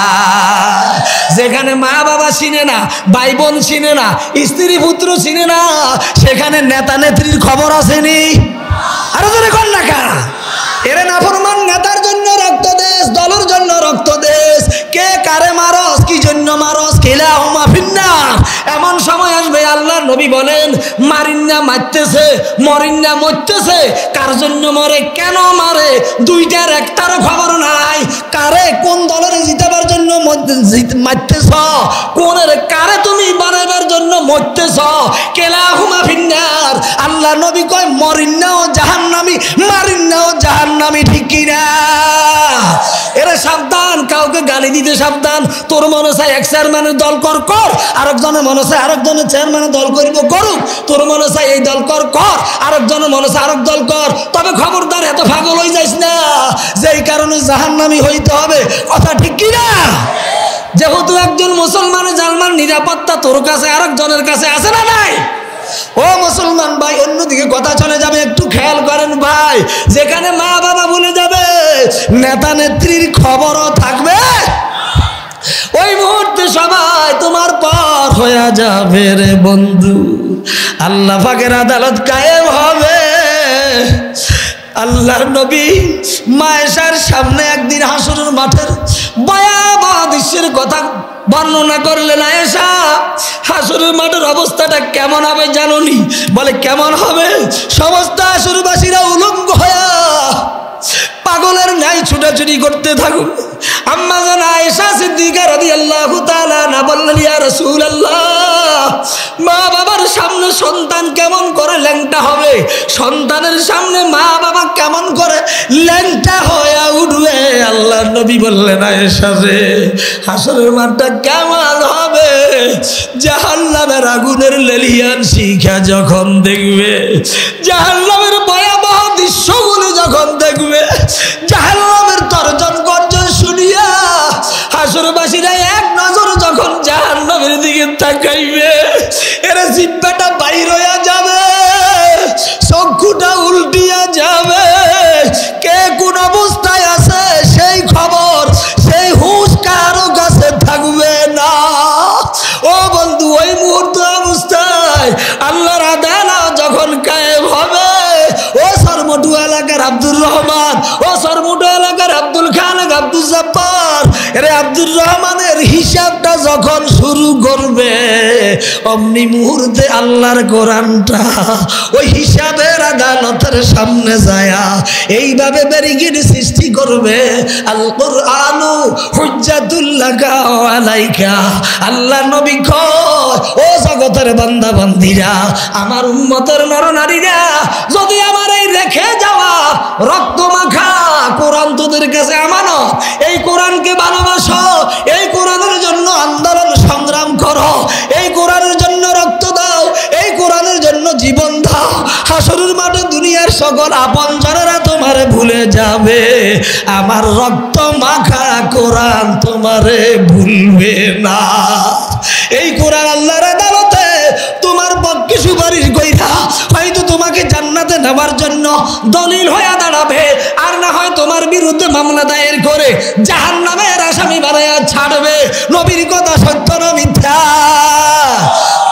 যেখানে মা বাবা চিনে না, ভাই বোন চিনে না, স্ত্রী পুত্র চিনে না, সেখানে নেতা নেত্রীর খবর আসেনি? আরো জোরে কর না কারা? এরে নাফরমান নেতার জন্য রক্ত দেশ, দলের জন্য রক্ত দেশ, কে কারে মারস, কি জন্য মারস, কিলাহুমা ফিন্নার। এমন সময় আসবে আল্লাহ নবী বলেন মারিন্না মারতেছে, মরিন্না মরতেছে, কার জন্য মরে, কেন মারে, দুইটার একটারও খবর নাই। কারে কোন দলের জিতাবার জন্য মারতেছ, কোনের কারে তুমি বানাইবার জন্য মরতেছ, কিলাহুমা ফিন্নার। আল্লাহ নবী কয় মরিন্নাও জাহান্নামী, মারিন্নাও জাহান্নামী, ঠিক কিনা? এরা সাবধান, কাউকে গালি দিতে সাবধান। তোর মনে চায় এক চেয়ারম্যানের দল কর, আরেকজনের মনে চায় আরেকজনের চেয়ারম্যানের দল করিব, করুক। তোর মনে চায় এই দল কর, আরেকজনের মনে চায় আরেক দল কর। তবে খবরদার এত পাগল হয়ে যাইস না যেই কারণে জাহান্নামী হইতে হবে, কথা ঠিক কিনা? যেহেতু একজন মুসলমানের জানমাল নিরাপত্তা তোর কাছে আরেকজনের কাছে আছে না নাই? ও মুসলমান ভাই, অন্যদিকে কথা চলে যাবে, একটু খেয়াল করেন ভাই। যেখানে মা বাবা ভুলে যাবে, নেতা নেত্রীর খবরও থাকবে, ওই মুহূর্তে সবাই তোমার পর হয়ে যাবে রে বন্ধু। আল্লাহ পাকের আদালত কায়েম হবে। আল্লাহর নবী মায়েশার সামনে একদিন হাসরের মাঠের ভয়াবহ দৃশ্যের কথা বর্ণনা করলেন। আয়েশা, হাসরের মাঠের অবস্থাটা কেমন হবে জানোনি? বলে কেমন হবে? সমস্ত হাসরবাসীরা উলঙ্গ হয়ে পাগলের ন্যায় ছুটাছুটি করতে থাকুক। আম্মা জান আয়েশা সিদ্দিকা রাদিয়াল্লাহু তাআলা না বললেন ইয়া রাসূলুল্লাহ, মা বাবার সামনে সন্তান কেমন করে ল্যাংটা হবে, সন্তানের সামনে মা বাবা কেমন করে ল্যাংটা হয়ে উঠবে? আল্লাহর নবী বললেন আয়েশা রে, হাসরের মাঠটা কেমন হবে? জাহান্নামের আগুনের লেলিয়ান শিখা যখন দেখবে, জাহান্নামের ভয়াবহ দৃশ্যগুলো যখন দেখবে, জাহান্নামের তর্জন গর্জন শুনিয়া হাসরবাসীরা এক নজর যখন জাহান্নামের দিকে তাকাইবে, এরা জিহ্বাটা বাইর হইয়া যাবে, চক্ষুটা উল্টিয়া যাবে, কে কোন অবস্থায় আছে সেই খবর, সেই হুঁশ কারো কাছে থাকবে না। ও বন্ধু, ওই মুহূর্ত অবস্থায় আল্লাহর আদালত যখন কায়েম হবে, ও সরমটু এলাকার আব্দুর রহমান, ও সরমটু এলাকার আব্দুল খালেক, আব্দুল জব্বার, এরে আব্দুর রহমানের হিসাবটা যখন শুরু করবে, অমনি মুহূর্তে আল্লাহর কোরআনটা ওই হিসাবের আদালতের সামনে যায়া এইভাবে ব্যারিকেড সৃষ্টি করবে, আল কুরআনু হুজ্জাতুল লাকা ওয়া আলাইকা। আল্লাহ নবী কয়, ও জগতের বান্দা বান্দীরা, আমার উম্মতের নরনারীরা, যদি আমার এই রেখে যাওয়া রক্ত মাখা কোরআন তোদের কাছে আমানত, এই কোরআনকে ভালোবাসো, এই কোরআনের জন্য আন্দোলন সংগ্রাম করো, এই কোরআনের জন্য রক্ত দাও, এই কোরআনের জন্য জীবন দাও, হাসরের মাঠে দুনিয়ার সকল আপনজনেরা তোমারে ভুলে যাবে, আমার রক্ত মাখা কোরআন তোমারে ভুলবে না। এই কোরআন আল্লাহর আদালতে তোমার পক্ষে সুপারিশ কইরা হয়তো তোমাকে জান্নাতে নেওয়ার জন্য দলিল হয়ে দাঁড়াবে, আর না হয় তোমার বিরুদ্ধে মামলা দায়ের করে জাহান্নামের আসামি বানায়া ছাড়বে। নবীর কথা সত্য না মিথ্যা?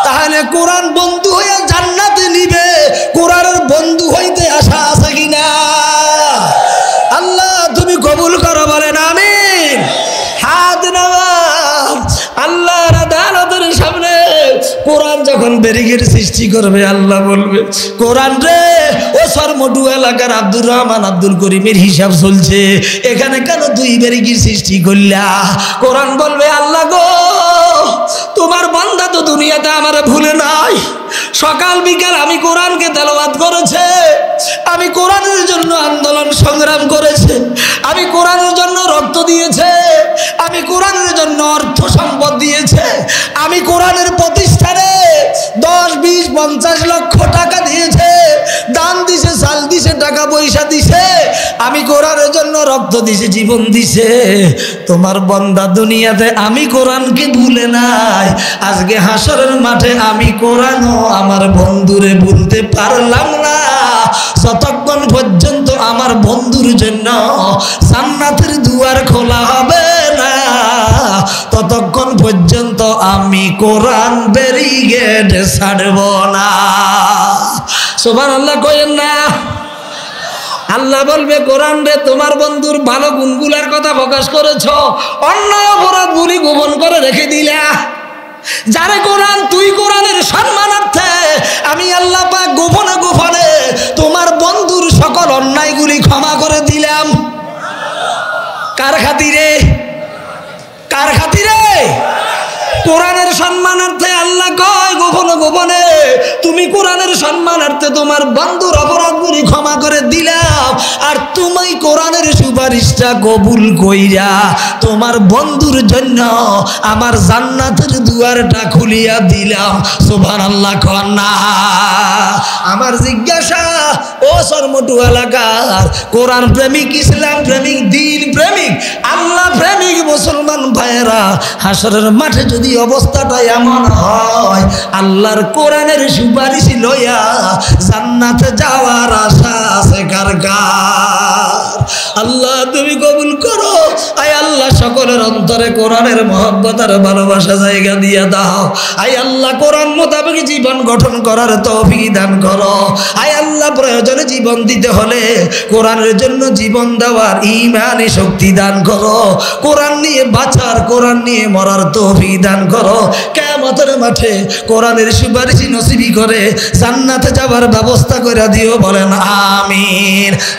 তাহলে কোরআন বন্ধু হয়ে জান্নাতে নিবে, কোরআনের বন্ধু হইতে আশা আছে কিনা? আল্লাহ তুমি কবুল করো, বলেন আমিন। হাত নামান। আল্লাহর আদালতের সামনে কোরআন যখন ব্যারিকেড সৃষ্টি করবে, আল্লাহ বলবে কোরআন রে, ও সরমটু এলাকার আব্দুর রহমান, আব্দুল করিমের হিসাব চলছে, এখানে কেন তুই ব্যারিকেড সৃষ্টি করলা? কোরআন বলবে আল্লাহ গো, তোমার বান্দা তো দুনিয়াতে আমার ভুলে নাই, সকাল বিকাল আমি কোরআনকে তেলাওয়াত করেছে, আমি কোরআনের জন্য আন্দোলন সংগ্রাম করেছে, আমি কোরআনের জন্য রক্ত দিয়েছে, আমি কোরআনের জন্য অর্থ সম্পদ দিয়েছে, আমি কোরআনের প্রতিষ্ঠানে 10, 20, 50 লক্ষ টাকা দিয়েছে, দান দিছে, চাল দিছে, টাকা পয়সা দিছে, আমি কোরআনের জন্য রক্ত দিছে, জীবন দিছে। তোমার বান্দা দুনিয়াতে আমি কোরআনকে ভুলে নাই, আজকে হাসরের মাঠে আমি কোরআনও আমার বন্ধুরে বলতে পারলাম না। যতক্ষণ পর্যন্ত আমার বন্ধুর জন্য জান্নাতের দুয়ার খোলা হবে না, ততক্ষণ পর্যন্ত আমি কোরআন ব্যারিকেড ছাড়ব না। সুবহানাল্লাহ কইেন না। আল্লাহ বলবে কোরআন রে তোমার বন্ধুর ভালো গুণগুলার কথা প্রকাশ করেছ, অন্যায় অপরাধ গুলি গোপন করে রেখে দিলা। যারে কোরআন তুই কোরআনের সম্মানার্থে আমি আল্লাহ পাক গোপনে গোপনে তোমার বন্ধুর সকল অন্যায়গুলি ক্ষমা করে দিলাম। কার খাতিরে? কার খাতিরে? কোরআনের সম্মানার্থে আল্লাহ কয় গোপনে গোপনে তুমি কোরআনের সম্মানার্থে তোমার বন্ধুর অপরাধগুলি ক্ষমা করে দিলাম, আর তুমি কোরআনের সুপারিশটা কবুল কইরা তোমার বন্ধুর জন্য আমার জান্নাতের দুয়ারটা খুলিয়া দিলাম। সুবহানাল্লাহ কন না। আমার জিজ্ঞাসা, ও সরমটু এলাকার কোরআন প্রেমিক, ইসলাম প্রেমিক, দ্বীন প্রেমিক, আল্লাহ প্রেমিক মুসলমান ভাইয়েরা, হাসরের মাঠে যদি অবস্থাটা এমন হয় আল্লাহর কোরআনের সুপারিশ লইয়া জান্নাতে যাওয়ার আশা আছে কার কার? আল্লাহ তুমি কবুল করো। আয় আল্লাহ সকলের অন্তরে কোরআনের মহব্বত আর ভালোবাসা জায়গা দিয়া দাও। আয় আল্লাহ কোরআন মোতাবেক জীবন গঠন করার তৌফিক দান করো। আয় আল্লাহ প্রয়োজনে জীবন দিতে হলে কোরআনের জন্য জীবন দেওয়ার ঈমানি শক্তি দান করো। কোরআন নিয়ে বাঁচার, কোরআন নিয়ে মরার তৌফিক দান করো। কিয়ামতের মাঠে কোরআনের সুপারিশ নসিবি করে জান্নাতে যাবার ব্যবস্থা করে দিও। বলেন আমিন।